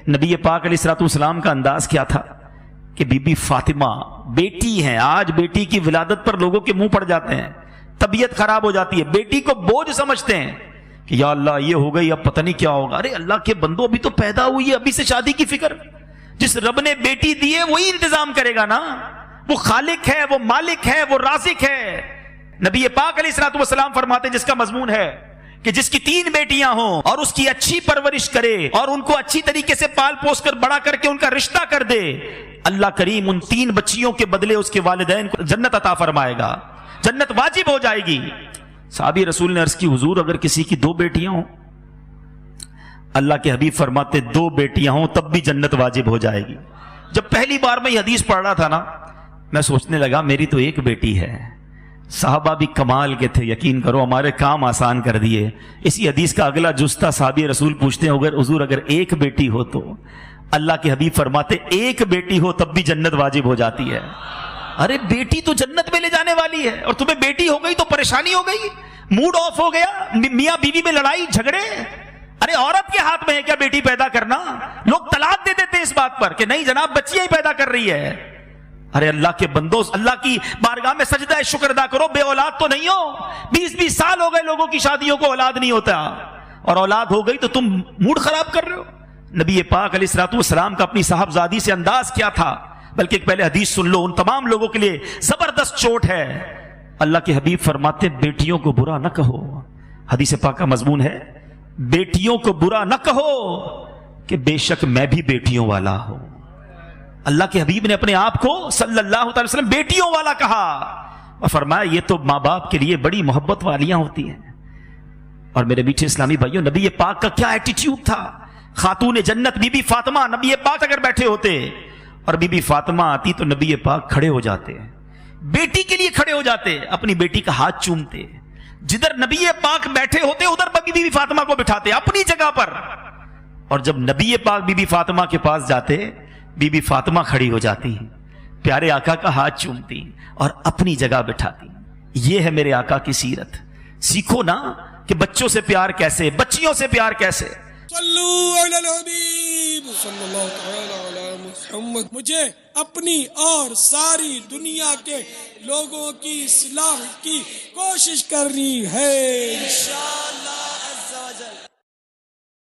نبی پاک علیہ الصلوۃ والسلام کا انداز کیا تھا کہ بی بی فاطمہ بیٹی ہیں، آج بیٹی کی ولادت پر لوگوں کے منہ پڑ جاتے ہیں، طبیعت خراب ہو جاتی ہے، بیٹی کو بوجھ سمجھتے ہیں کہ یا اللہ یہ ہو گئی اب پتہ نہیں کیا ہوگا۔ ارے اللہ کے بندو ابھی تو پیدا ہوئی ہے، ابھی سے شادی کی فکر؟ جس رب نے بیٹی دی ہے وہی انتظام کرے گا نا، وہ خالق ہے، وہ مالک ہے، وہ رازق ہے۔ نبی پاک علیہ الصلوۃ والسلام فرماتے ہیں جس کا مضمون ہے کہ جس کی 3 بیٹیاں ہوں اور اس کی اچھی پرورش کرے اور ان کو اچھی طریقے سے پال پوس کر بڑا کر کے ان کا رشتہ کر دے، اللہ کریم ان 3 بچیوں کے بدلے اس کے والدین کو جنت عطا فرمائے گا، جنت واجب ہو جائے گی۔ صحابی رسول نے عرض کی حضور اگر کسی کی 2 بیٹیاں ہوں؟ اللہ کے حبیب فرماتے 2 بیٹیاں ہوں تب بھی جنت واجب ہو جائے گی۔ جب پہلی بار میں یہ حدیث پڑھ رہا تھا نا، میں سوچنے لگا میری تو 1 بیٹی ہے۔ صحابہ بھی کمال کے تھے، یقین کرو ہمارے کام آسان کر دیے۔ اسی حدیث کا اگلا جز تھا، صحابی رسول پوچھتے ہیں اگر حضور اگر 1 بیٹی ہو تو؟ اللہ کے حبیب فرماتے 1 بیٹی ہو تب بھی جنت واجب ہو جاتی ہے۔ ارے بیٹی تو جنت میں لے جانے والی ہے اور تمہیں بیٹی ہو گئی تو پریشانی ہو گئی، موڈ آف ہو گیا، میاں بیوی میں لڑائی جھگڑے۔ ارے عورت کے ہاتھ میں ہے کیا بیٹی پیدا کرنا؟ لوگ طلاق دے دیتے اس بات پر کہ نہیں جناب بچیاں ہی پیدا کر رہی ہے۔ ارے اللہ کے بندو، اللہ کی بارگاہ میں سجدہ شکر ادا کرو، بے اولاد تو نہیں ہو۔ 20 سال ہو گئے لوگوں کی شادیوں کو اولاد نہیں ہوتا، اور اولاد ہو گئی تو تم موڈ خراب کر رہے ہو۔ نبی پاک علیہ الصلوۃ والسلام کا اپنی صاحبزادی سے انداز کیا تھا، بلکہ ایک پہلے حدیث سن لو، ان تمام لوگوں کے لیے زبردست چوٹ ہے۔ اللہ کے حبیب فرماتے بیٹیوں کو برا نہ کہو، حدیث پاک کا مضمون ہے بیٹیوں کو برا نہ کہو کہ بے شک میں بھی بیٹیوں والا ہوں۔ اللہ کے حبیب نے اپنے آپ کو صلی اللہ علیہ وسلم بیٹیوں والا کہا اور فرمایا یہ تو ماں باپ کے لیے بڑی محبت والیاں ہوتی ہیں۔ اور میرے میٹھے اسلامی بھائیوں، نبی پاک کا کیا ایٹیٹیوڈ تھا۔ خاتون جنت بی بی فاطمہ، نبی پاک اگر بیٹھے ہوتے اور بی بی فاطمہ آتی تو نبی پاک کھڑے ہو جاتے، بیٹی کے لیے کھڑے ہو جاتے، اپنی بیٹی کا ہاتھ چومتے، جدھر نبی پاک بیٹھے ہوتے ادھر بی بی فاطمہ کو بٹھاتے اپنی جگہ پر، اور جب نبی پاک بی بی فاطمہ کے پاس جاتے بی بی فاطمہ کھڑی ہو جاتی، پیارے آقا کا ہاتھ چومتی اور اپنی جگہ بٹھاتی۔ یہ ہے میرے آقا کی سیرت۔ سیکھو نا کہ بچوں سے پیار کیسے، بچیوں سے پیار کیسے۔ صلو علی الحبیب صلی اللہ تعالی علی محمد۔ مجھے اپنی اور ساری دنیا کے لوگوں کی اصلاح کی کوشش کرنی ہے انشاءاللہ۔